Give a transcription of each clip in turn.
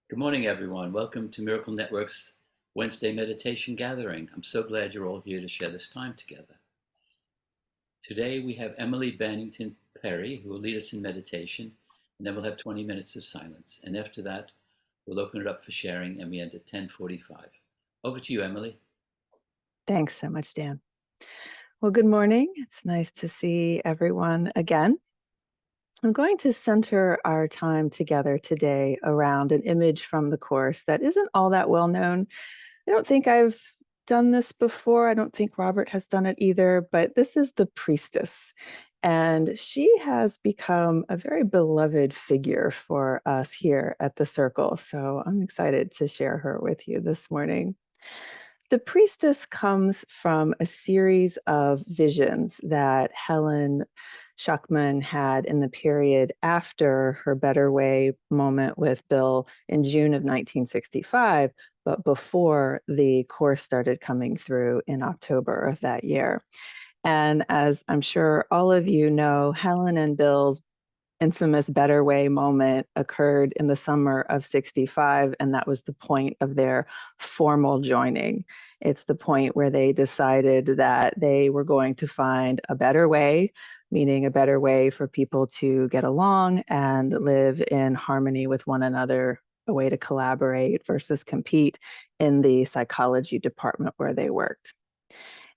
Good morning, everyone. Welcome to Miracle Network's Wednesday meditation gathering. I'm so glad you're all here to share this time together. Today we have Emily Bannington Perry, who will lead us in meditation, and then we'll have 20 minutes of silence. And after that, we'll open it up for sharing, and we end at 10:45. Over to you, Emily. Thanks so much, Dan. Well, good morning. It's nice to see everyone again. I'm going to center our time together today around an image from the Course that isn't all that well known. I don't think I've done this before. I don't think Robert has done it either, but this is the priestess. And she has become a very beloved figure for us here at the Circle. So I'm excited to share her with you this morning. The priestess comes from a series of visions that Helen Schuckman had in the period after her Better Way moment with Bill in June of 1965, but before the Course started coming through in October of that year. And as I'm sure all of you know, Helen and Bill's infamous Better Way moment occurred in the summer of 65, and that was the point of their formal joining. It's the point where they decided that they were going to find a better way, meaning a better way for people to get along and live in harmony with one another, a way to collaborate versus compete in the psychology department where they worked.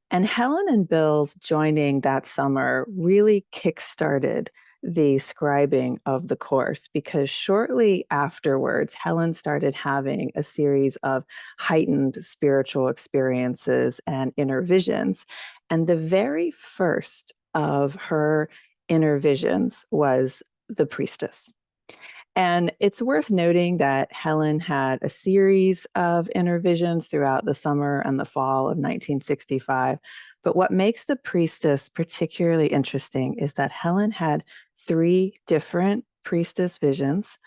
And Helen and Bill's joining that summer really kickstarted the scribing of the Course, because shortly afterwards, Helen started having a series of heightened spiritual experiences and inner visions. And the very first of her inner visions was the priestess. And it's worth noting that Helen had a series of inner visions throughout the summer and the fall of 1965. But what makes the priestess particularly interesting is that Helen had three different priestess visions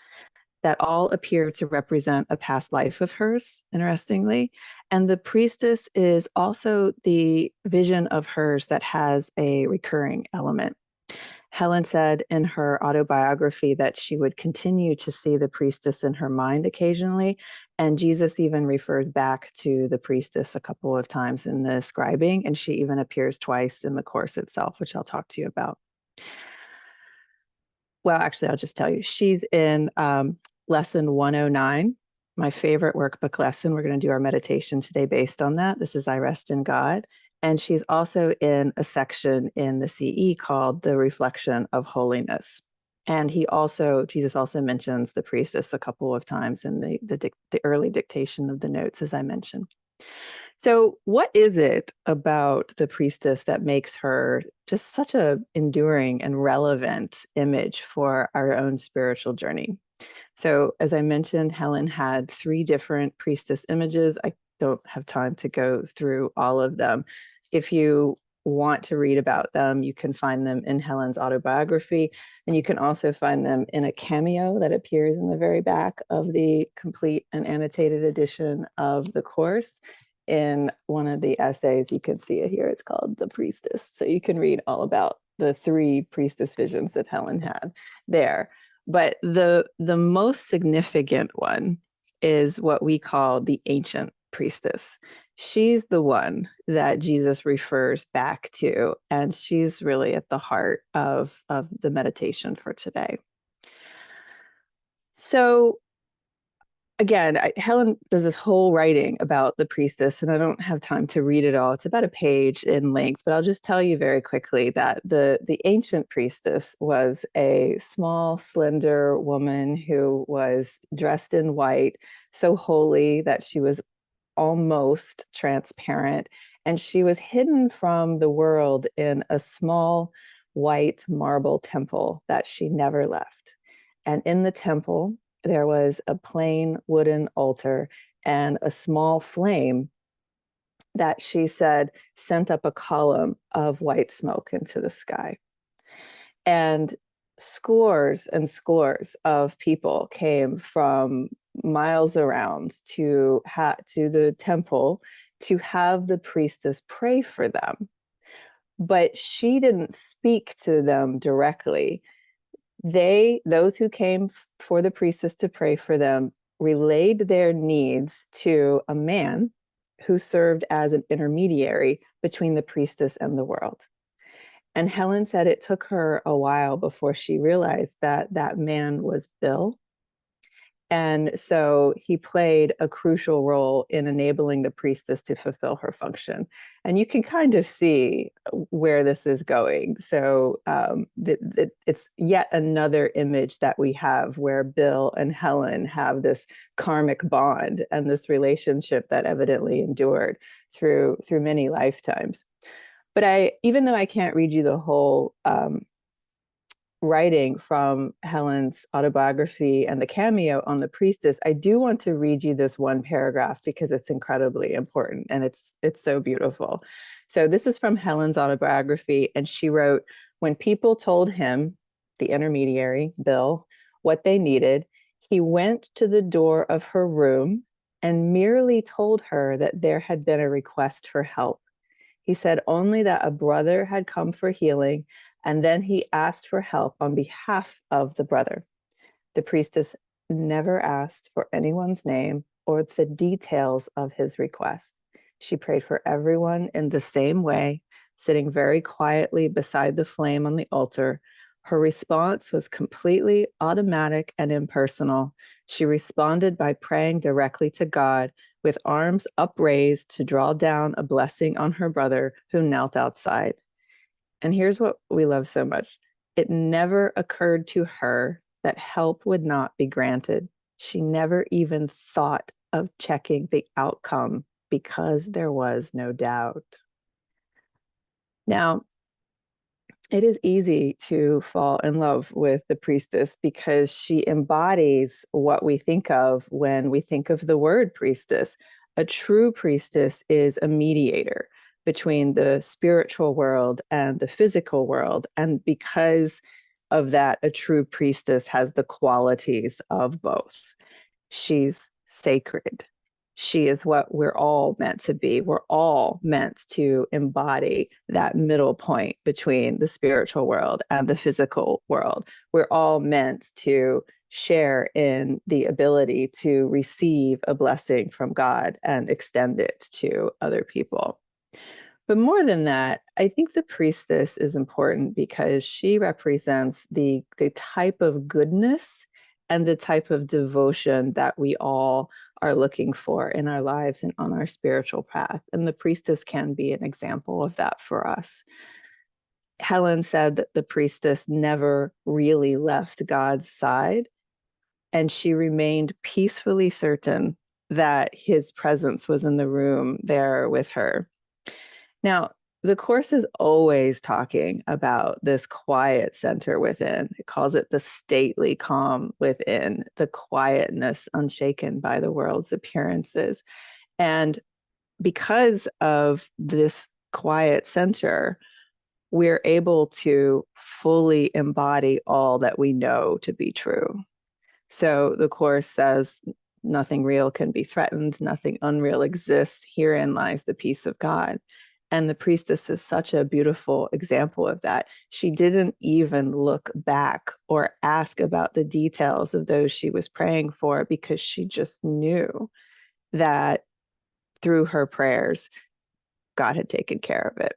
that all appear to represent a past life of hers, interestingly. And the priestess is also the vision of hers that has a recurring element. Helen said in her autobiography that she would continue to see the priestess in her mind occasionally. And Jesus even refers back to the priestess a couple of times in the scribing, and she even appears twice in the Course itself, which I'll talk to you about. Well, actually, I'll just tell you. She's in lesson 109, my favorite workbook lesson. We're going to do our meditation today based on that. This is I Rest in God. And she's also in a section in the CE called The Reflection of Holiness. And Jesus also mentions the priestess a couple of times in the early dictation of the notes, as I mentioned. So what is it about the priestess that makes her just such a enduring and relevant image for our own spiritual journey? So as I mentioned, Helen had three different priestess images. I don't have time to go through all of them. If you want to read about them, you can find them in Helen's autobiography, and you can also find them in a cameo that appears in the very back of the complete and annotated edition of the Course. In one of the essays, you can see it here. It's called The Priestess. So you can read all about the three priestess visions that Helen had there. But the most significant one is what we call the ancient priestess. She's the one that Jesus refers back to, and she's really at the heart of the meditation for today. So again, Helen does this whole writing about the priestess, and I don't have time to read it all. It's about a page in length, but I'll just tell you very quickly that the ancient priestess was a small, slender woman who was dressed in white, so holy that she was almost transparent, and she was hidden from the world in a small white marble temple that she never left. And in the temple, there was a plain wooden altar and a small flame that she said sent up a column of white smoke into the sky. And scores and scores of people came from miles around to the temple to have the priestess pray for them. But she didn't speak to them directly. Those who came for the priestess to pray for them, relayed their needs to a man who served as an intermediary between the priestess and the world. And Helen said it took her a while before she realized that that man was Bill. And so he played a crucial role in enabling the priestess to fulfill her function. And you can kind of see where this is going. So it's yet another image that we have where Bill and Helen have this karmic bond and this relationship that evidently endured through many lifetimes. But even though I can't read you the whole writing from Helen's autobiography and the cameo on the priestess, I do want to read you this one paragraph because it's incredibly important and it's so beautiful. So this is from Helen's autobiography, and she wrote, "When people told him, the intermediary, Bill, what they needed, he went to the door of her room and merely told her that there had been a request for help. He said only that a brother had come for healing, and then he asked for help on behalf of the brother. The priestess never asked for anyone's name or the details of his request. She prayed for everyone in the same way, sitting very quietly beside the flame on the altar. Her response was completely automatic and impersonal. She responded by praying directly to God, with arms upraised to draw down a blessing on her brother who knelt outside. And here's what we love so much. It never occurred to her that help would not be granted. She never even thought of checking the outcome because there was no doubt." Now, it is easy to fall in love with the priestess because she embodies what we think of when we think of the word priestess. A true priestess is a mediator between the spiritual world and the physical world. And because of that, a true priestess has the qualities of both. She's sacred. She is what we're all meant to be. We're all meant to embody that middle point between the spiritual world and the physical world. We're all meant to share in the ability to receive a blessing from God and extend it to other people. But more than that, I think the priestess is important because she represents the type of goodness and the type of devotion that we all are looking for in our lives and on our spiritual path. And the priestess can be an example of that for us. Helen said that the priestess never really left God's side, and she remained peacefully certain that his presence was in the room there with her. Now, the Course is always talking about this quiet center within. It calls it the stately calm within, the quietness unshaken by the world's appearances. And because of this quiet center, we're able to fully embody all that we know to be true. So the Course says, nothing real can be threatened, nothing unreal exists. Herein lies the peace of God. And the priestess is such a beautiful example of that. She didn't even look back or ask about the details of those she was praying for because she just knew that through her prayers, God had taken care of it.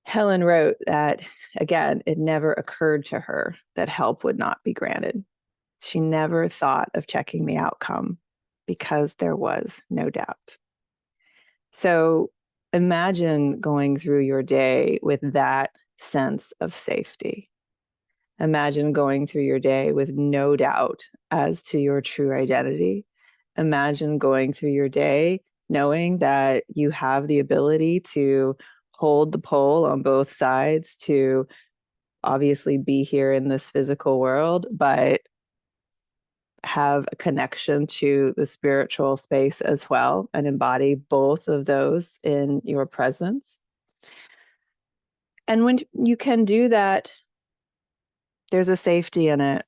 Helen wrote that, again, it never occurred to her that help would not be granted. She never thought of checking the outcome because there was no doubt. So imagine going through your day with that sense of safety. Imagine going through your day with no doubt as to your true identity. Imagine going through your day knowing that you have the ability to hold the pole on both sides, to obviously be here in this physical world, but have a connection to the spiritual space as well and embody both of those in your presence. And when you can do that, there's a safety in it.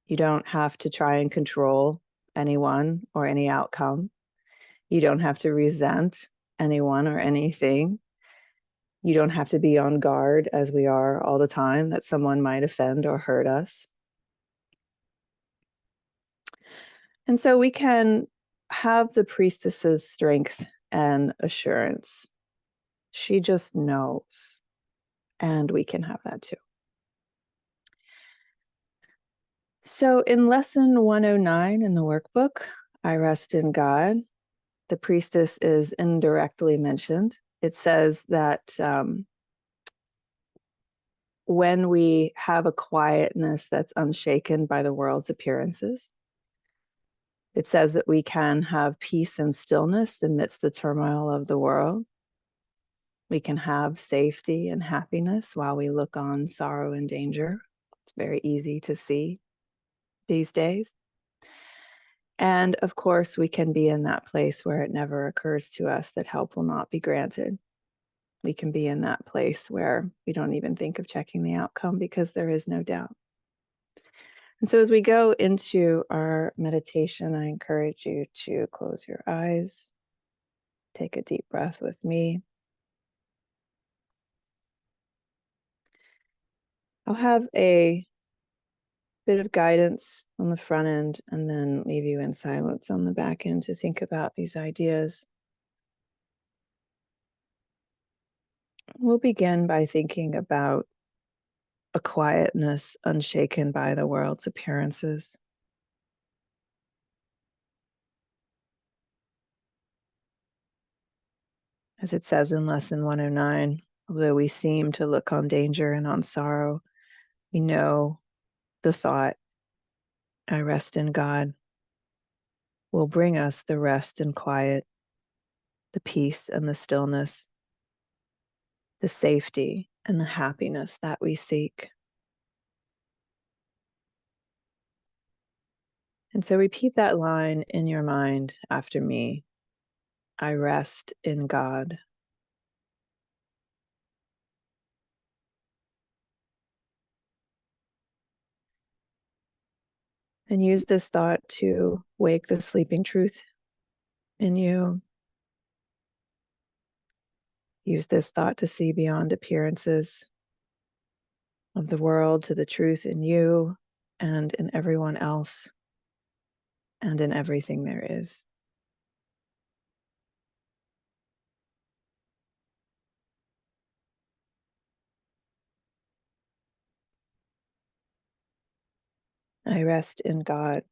You don't have to try and control anyone or any outcome. You don't have to resent anyone or anything. You don't have to be on guard, as we are all the time, that someone might offend or hurt us. And so we can have the priestess's strength and assurance. She just knows, and we can have that too. So in lesson 109 in the workbook, I rest in God, the priestess is indirectly mentioned. It says that when we have a quietness that's unshaken by the world's appearances, it says that we can have peace and stillness amidst the turmoil of the world. We can have safety and happiness while we look on sorrow and danger. It's very easy to see these days. And of course, we can be in that place where it never occurs to us that help will not be granted. We can be in that place where we don't even think of checking the outcome because there is no doubt. And so as we go into our meditation, I encourage you to close your eyes, take a deep breath with me. I'll have a bit of guidance on the front end and then leave you in silence on the back end to think about these ideas. We'll begin by thinking about a quietness unshaken by the world's appearances. As it says in lesson 109, although we seem to look on danger and on sorrow, we know the thought, I rest in God, will bring us the rest and quiet, the peace and the stillness, the safety and the happiness that we seek. And so repeat that line in your mind after me. I rest in God. And use this thought to wake the sleeping truth in you. Use this thought to see beyond appearances of the world to the truth in you and in everyone else and in everything there is. I rest in God.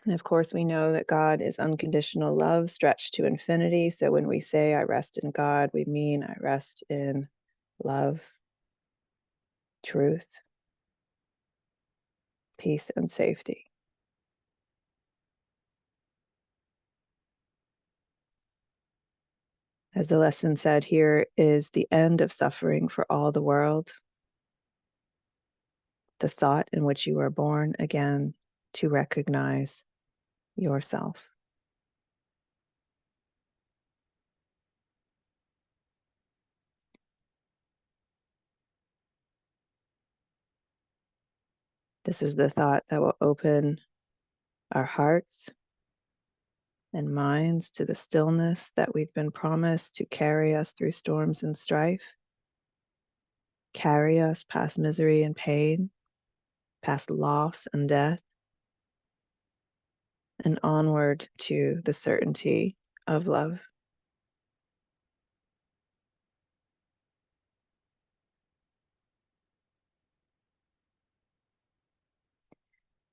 And of course, we know that God is unconditional love stretched to infinity. So when we say, I rest in God, we mean I rest in love, truth, peace, and safety. As the lesson said, here is the end of suffering for all the world, the thought in which you were born again to recognize yourself. This is the thought that will open our hearts and minds to the stillness that we've been promised to carry us through storms and strife, carry us past misery and pain, past loss and death, and onward to the certainty of love.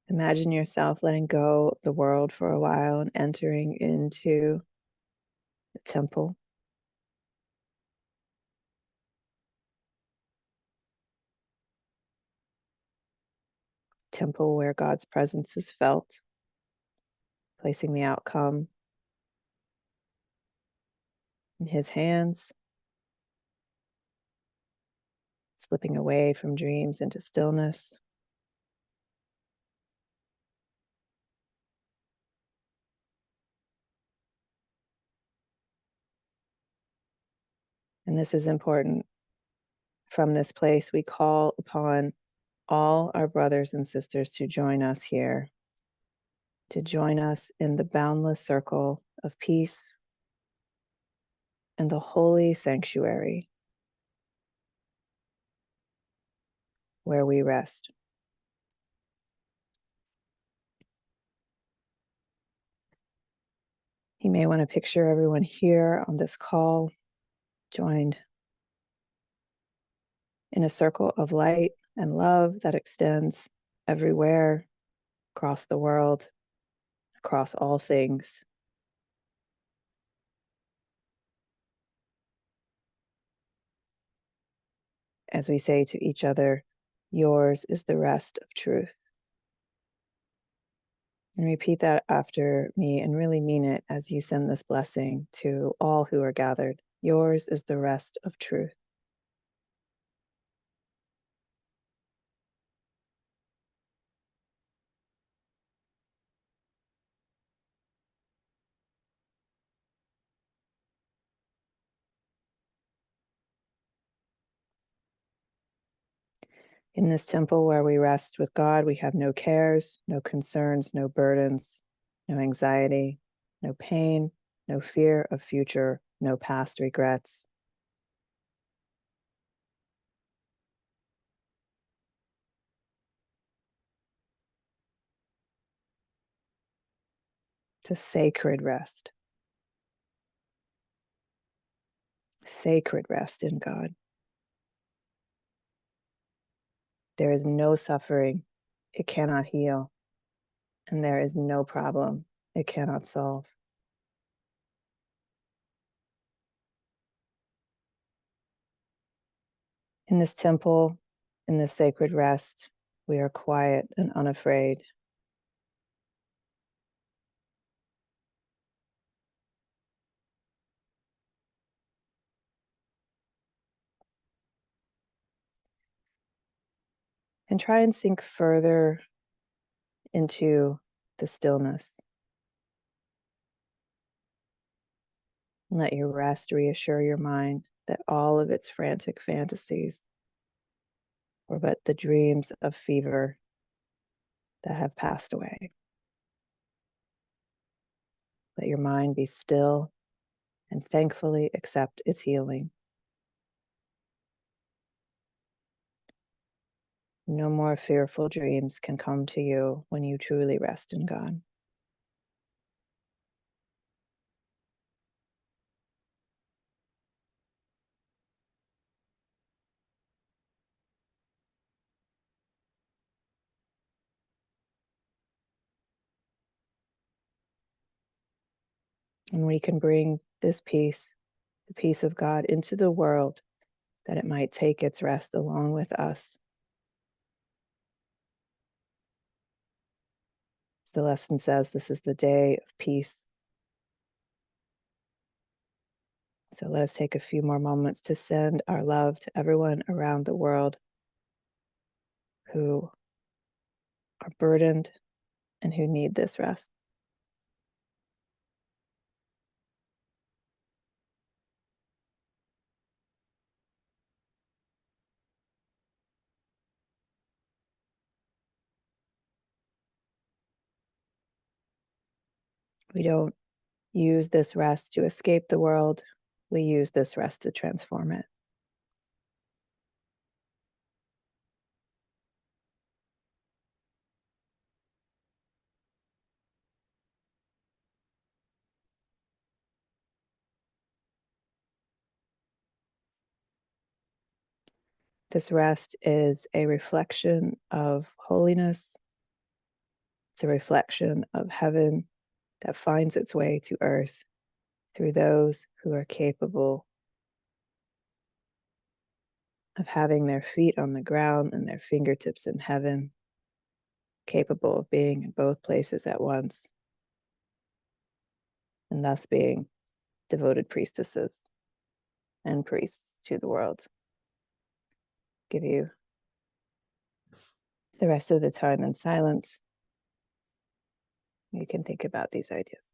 Imagine yourself letting go of the world for a while and entering into the temple. Temple where God's presence is felt, placing the outcome in His hands, slipping away from dreams into stillness. And this is important. From this place, we call upon all our brothers and sisters to join us here, to join us in the boundless circle of peace and the holy sanctuary where we rest. You may want to picture everyone here on this call joined in a circle of light and love that extends everywhere across the world, across all things. As we say to each other, yours is the rest of truth. And repeat that after me and really mean it as you send this blessing to all who are gathered. Yours is the rest of truth. In this temple where we rest with God, we have no cares, no concerns, no burdens, no anxiety, no pain, no fear of future, no past regrets. It's a sacred rest. Sacred rest in God. There is no suffering it cannot heal, and there is no problem it cannot solve. In this temple, in this sacred rest, we are quiet and unafraid. And try and sink further into the stillness. And let your rest reassure your mind that all of its frantic fantasies were but the dreams of fever that have passed away. Let your mind be still and thankfully accept its healing. No more fearful dreams can come to you when you truly rest in God. And we can bring this peace, the peace of God, into the world that it might take its rest along with us. As the lesson says, this is the day of peace. So let us take a few more moments to send our love to everyone around the world who are burdened and who need this rest. We don't use this rest to escape the world. We use this rest to transform it. This rest is a reflection of holiness. It's a reflection of heaven that finds its way to earth through those who are capable of having their feet on the ground and their fingertips in heaven, capable of being in both places at once, and thus being devoted priestesses and priests to the world. Give you the rest of the time in silence. You can think about these ideas.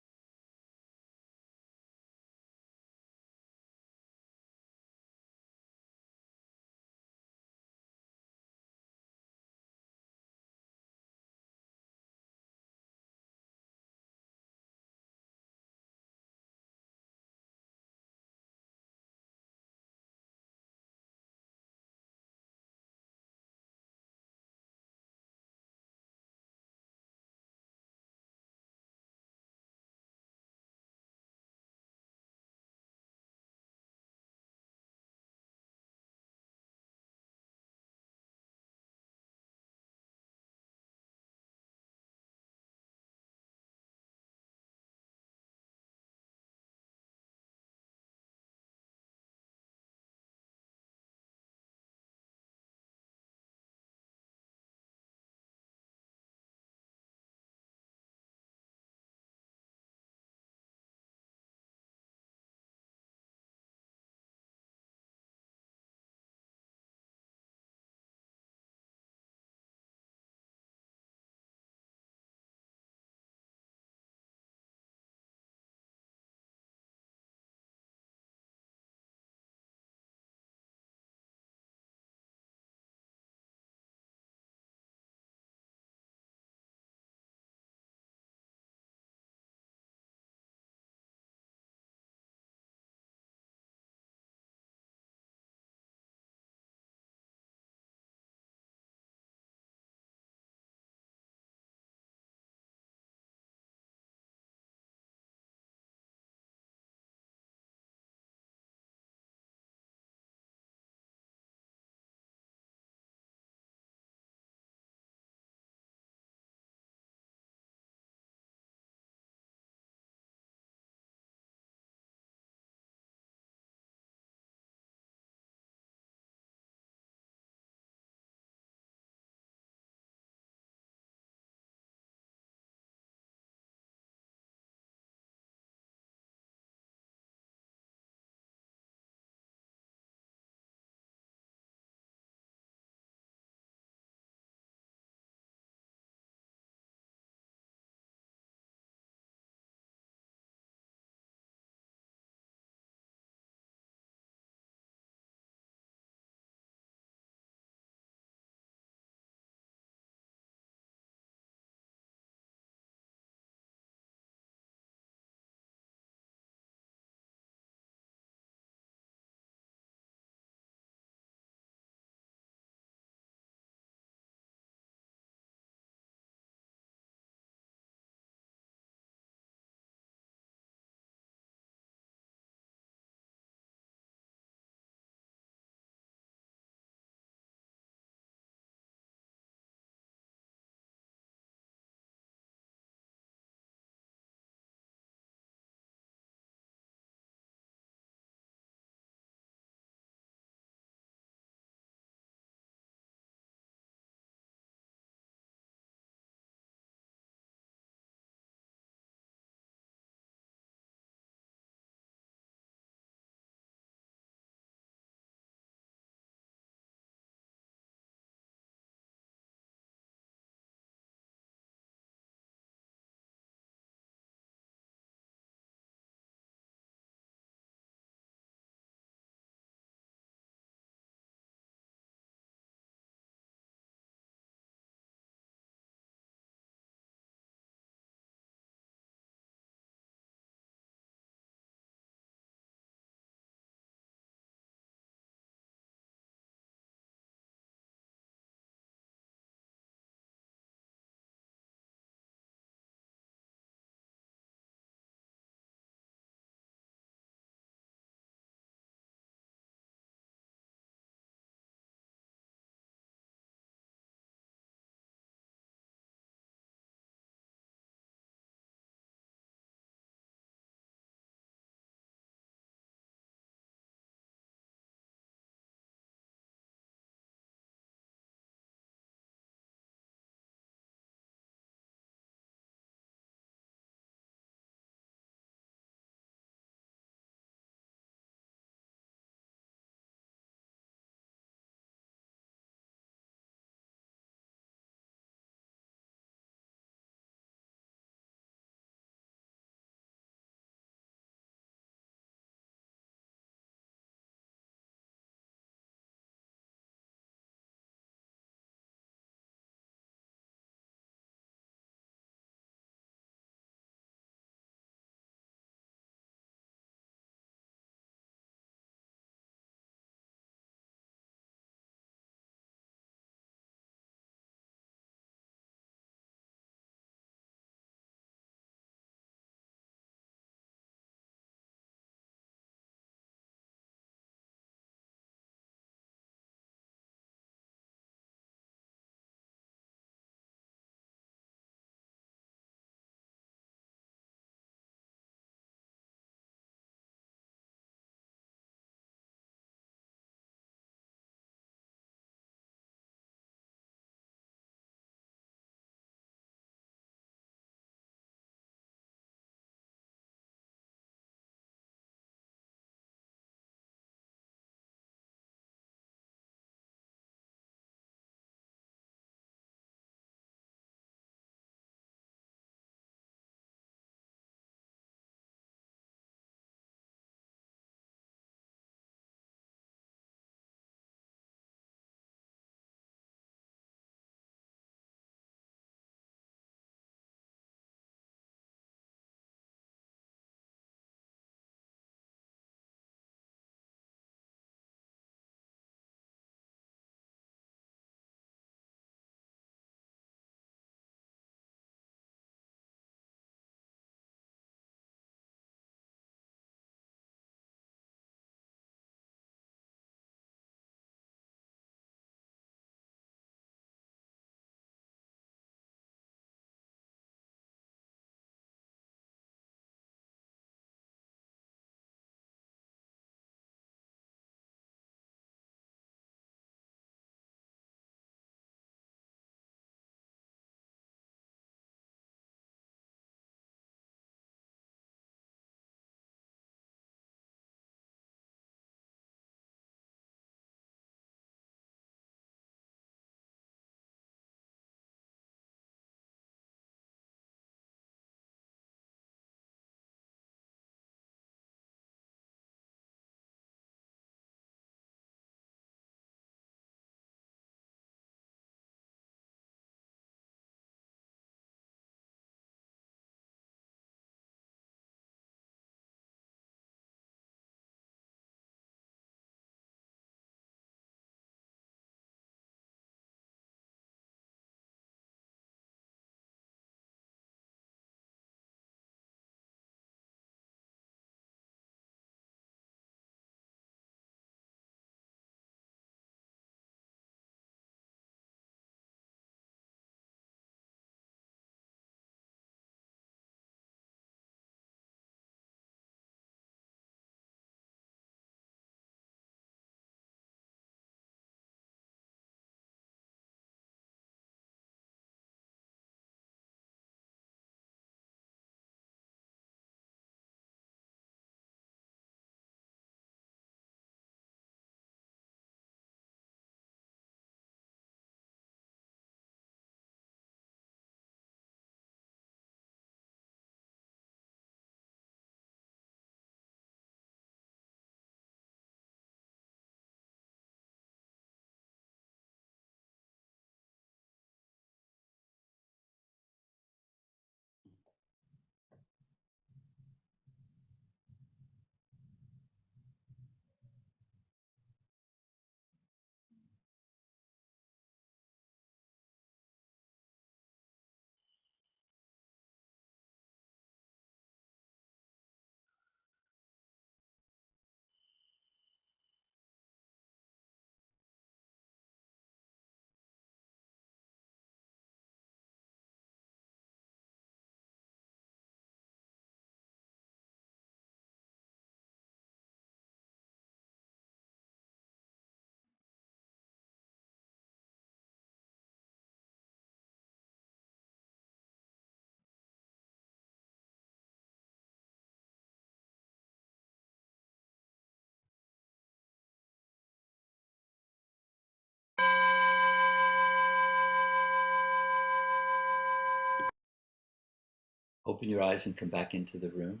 Open your eyes and come back into the room.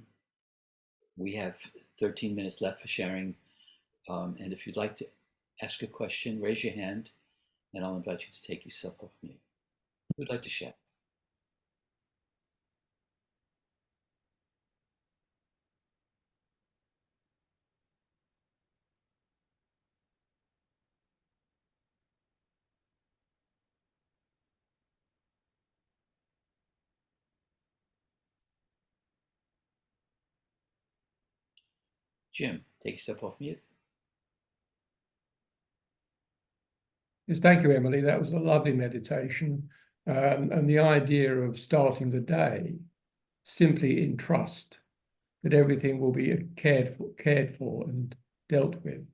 We have 13 minutes left for sharing. And if you'd like to ask a question, raise your hand and I'll invite you to take yourself off mute. Who'd like to share? Jim, take yourself off mute. Yes, thank you, Emily. That was a lovely meditation. And the idea of starting the day simply in trust that everything will be cared for and dealt with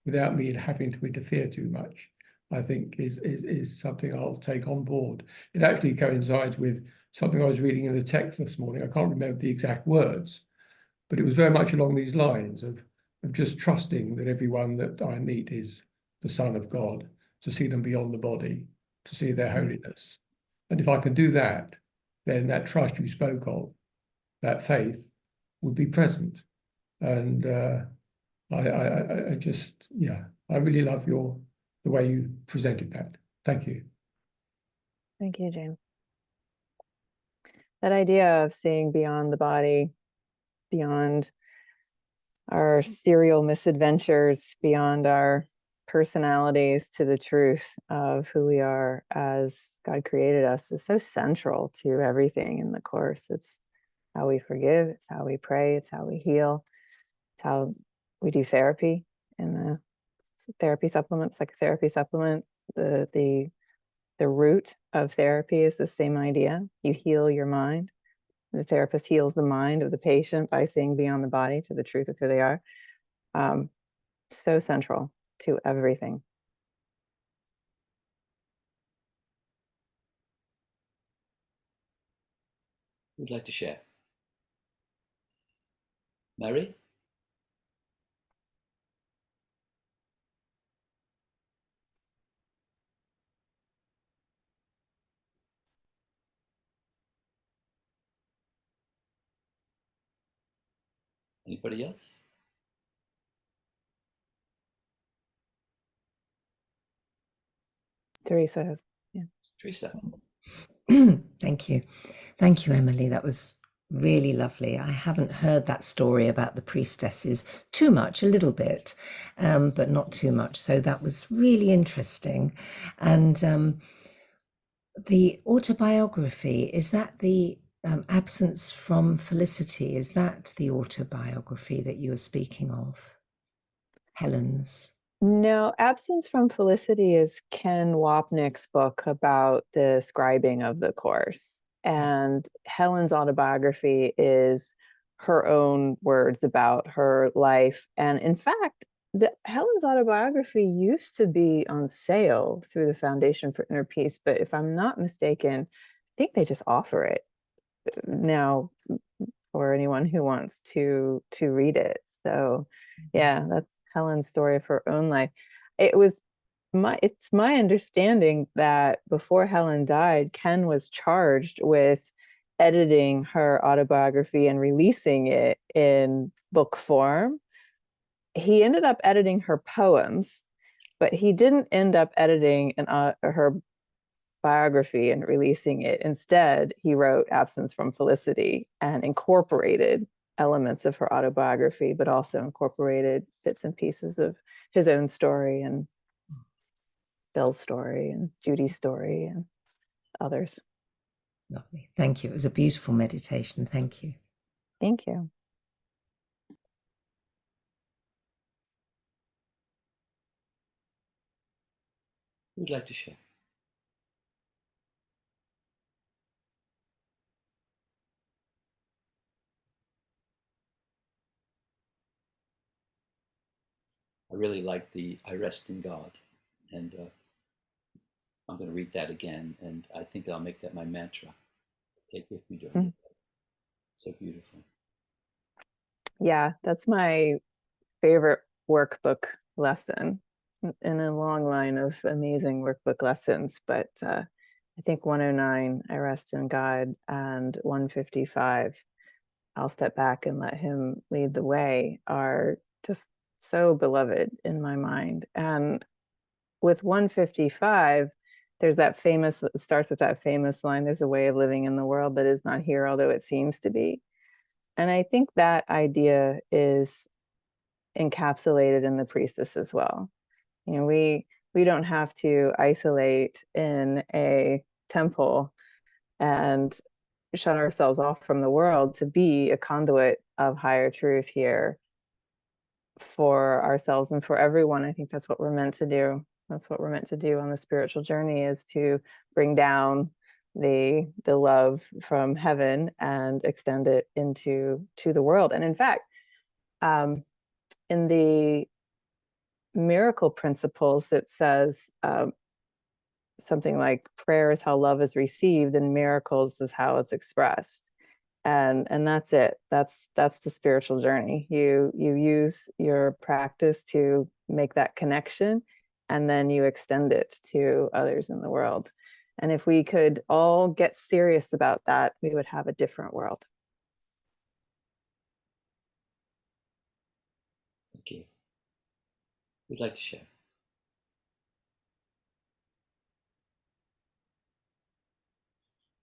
without me having to interfere too much, I think is something I'll take on board. It actually coincides with something I was reading in the text this morning. I can't remember the exact words, but it was very much along these lines of just trusting that everyone that I meet is the Son of God, to see them beyond the body, to see their holiness. And if I can do that, then that trust you spoke of, that faith, would be present. And I just, yeah, I really love the way you presented that. Thank you. Thank you, James. That idea of seeing beyond the body, beyond our serial misadventures, beyond our personalities, to the truth of who we are as God created us is so central to everything in the Course. It's how we forgive, it's how we pray, it's how we heal, it's how we do therapy in the therapy supplement, psychotherapy supplement. The root of therapy is the same idea. You heal your mind. The therapist heals the mind of the patient by seeing beyond the body to the truth of who they are. So central to everything. Who'd like to share? Mary? Anybody else? Teresa has, yeah. Teresa. Thank you. Thank you, Emily. That was really lovely. I haven't heard that story about the priestesses too much, a little bit, but not too much. So that was really interesting. And the autobiography, is that the Absence from Felicity? Is that the autobiography that you were speaking of? Helen's? No, Absence from Felicity is Ken Wapnick's book about the scribing of the Course. And Helen's autobiography is her own words about her life. And in fact, Helen's autobiography used to be on sale through the Foundation for Inner Peace, but if I'm not mistaken, I think they just offer it now for anyone who wants to read it. So yeah, that's Helen's story of her own life. It's my understanding that before Helen died, Ken was charged with editing her autobiography and releasing it in book form. He ended up editing her poems, but he didn't end up editing her biography and releasing it. Instead, he wrote Absence from Felicity and incorporated elements of her autobiography, but also incorporated bits and pieces of his own story and Bill's story and Judy's story and others. Lovely. Thank you. It was a beautiful meditation. Thank you. Thank you. Who'd like to share? I really like the I rest in God. And I'm going to read that again. And I think I'll make that my mantra to take with me during the day. So beautiful. Yeah, that's my favorite workbook lesson in a long line of amazing workbook lessons. But I think 109, I rest in God, and 155, I'll step back and let him lead the way, are just so beloved in my mind. And with 155, there's that famous, it starts with that famous line, there's a way of living in the world that is not here, although it seems to be. And I think that idea is encapsulated in the priestess as well. You know, we don't have to isolate in a temple and shut ourselves off from the world to be a conduit of higher truth here for ourselves and for everyone. I think that's what we're meant to do. That's what we're meant to do on the spiritual journey, is to bring down the love from heaven and extend it into the world. And in fact, in the miracle principles, it says something like prayer is how love is received and miracles is how it's expressed. And that's it. That's the spiritual journey. You use your practice to make that connection, and then you extend it to others in the world. And if we could all get serious about that, we would have a different world. Thank you. Who'd like to share?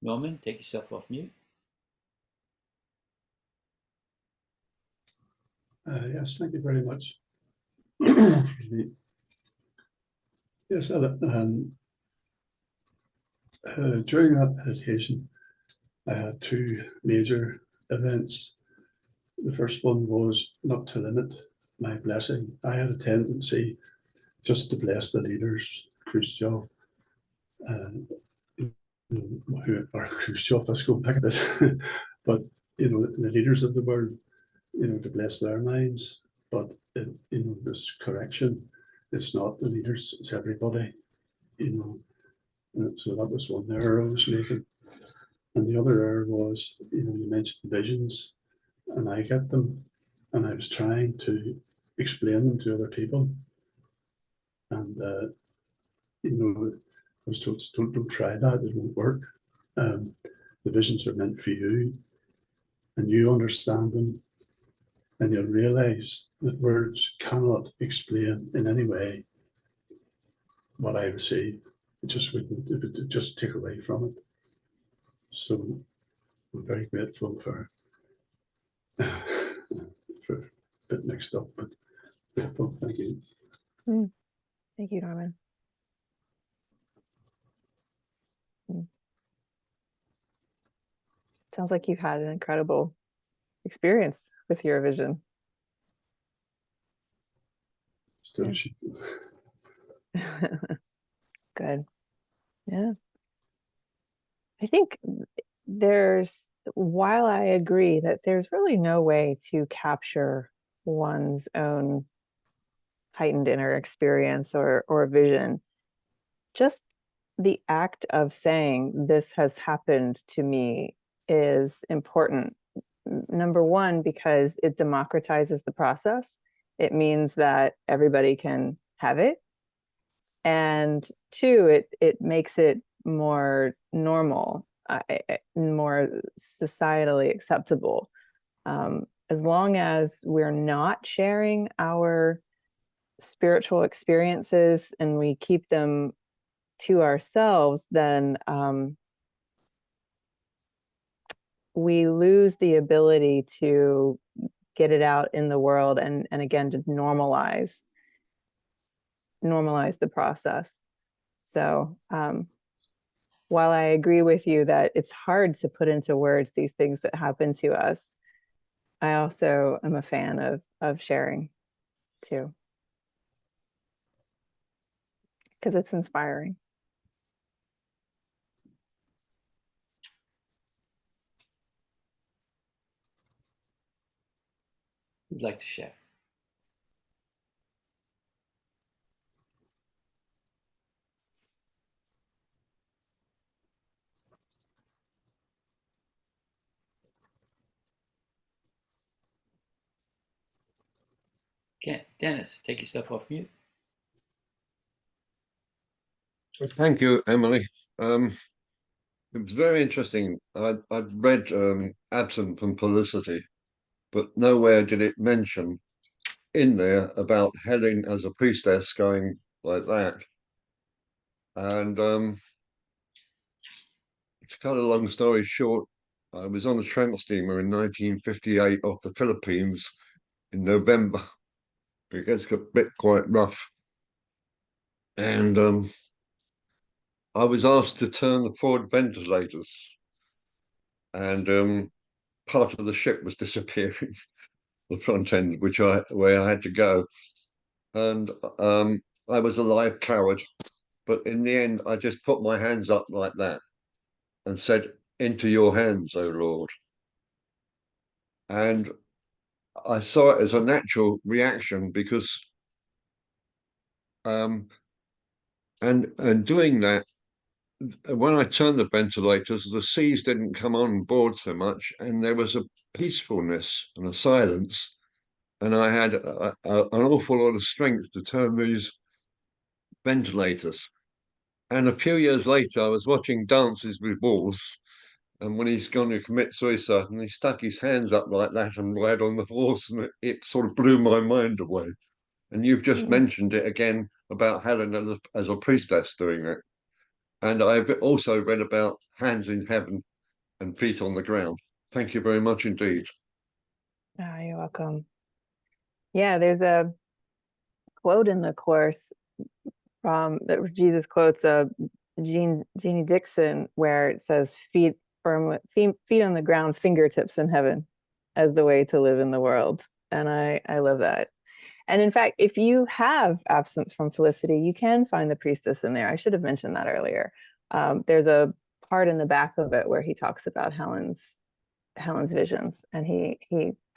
Norman, take yourself off mute. Yes, thank you very much. Excuse me. Yes, during that meditation, I had two major events. The first one was not to limit my blessing. I had a tendency just to bless the leaders, Khrushchev, or Khrushchev, let's go back a bit, but the leaders of the world, to bless their minds. But this correction, it's not the leaders, it's everybody, So that was one error I was making. And the other error was, you mentioned visions, and I get them, and I was trying to explain them to other people. And, I was told, don't try that, it won't work. The visions are meant for you, and you understand them, and you'll realize that words cannot explain in any way what I receive. It would just take away from it. So I'm very grateful for a bit mixed up, but grateful. Thank you. Thank you, Norman. Sounds like you've had an incredible experience with your vision. Still Good. Yeah. I think while I agree that there's really no way to capture one's own heightened inner experience or vision, just the act of saying this has happened to me is important. Number one, because it democratizes the process. It means that everybody can have it. And two, it makes it more normal, more societally acceptable. As long as we're not sharing our spiritual experiences and we keep them to ourselves, then we lose the ability to get it out in the world and again to normalize the process. So while I agree with you that it's hard to put into words these things that happen to us, I also am a fan of sharing too, because it's inspiring. Who'd like to share? Okay, Dennis, take yourself off mute. Thank you, Emily. It was very interesting. I'd read Absent from Felicity, but nowhere did it mention in there about Helen as a priestess going like that. And to cut a long story short, I was on a tramp steamer in 1958 off the Philippines in November. It gets a bit quite rough. And I was asked to turn the forward ventilators. And part of the ship was disappearing, the front end, where I had to go. And I was a live coward. But in the end, I just put my hands up like that and said, "Into your hands, O Lord." And I saw it as a natural reaction because and doing that, when I turned the ventilators, the seas didn't come on board so much, and there was a peacefulness and a silence, and I had an awful lot of strength to turn these ventilators. And a few years later, I was watching Dances with Wolves, and when he's going to commit suicide, and he stuck his hands up like that and lied on the horse, and it sort of blew my mind away. And you've just mentioned it again about Helen as a priestess doing it. And I've also read about hands in heaven and feet on the ground. Thank you very much indeed. Oh, you're welcome. Yeah, there's a quote in the Course that Jesus quotes Jeannie Dixon, where it says, feet on the ground, fingertips in heaven as the way to live in the world. And I love that. And in fact, if you have Absence from Felicity, you can find the priestess in there. I should have mentioned that earlier. There's a part in the back of it where he talks about Helen's visions, and he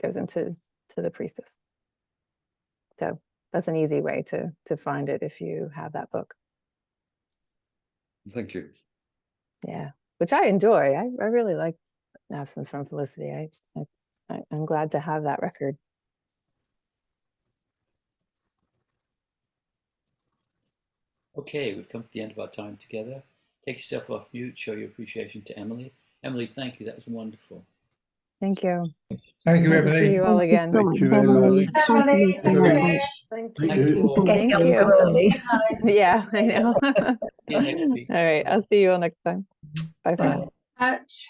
goes into the priestess. So that's an easy way to find it if you have that book. Thank you. Yeah, which I enjoy. I really like Absence from Felicity. I'm glad to have that record. Okay, we've come to the end of our time together. Take yourself off mute, show your appreciation to Emily. Emily, thank you. That was wonderful. Thank you. Thank you, Nice to see Emily. you all Thank you again. so much, Thank you very Emily. much. Thank you so much. Thank Thank you. you all. Getting up Thank so you. early. Yeah, I know. See you next week. All right, I'll see you all next time. Bye for Bye. now. Touch.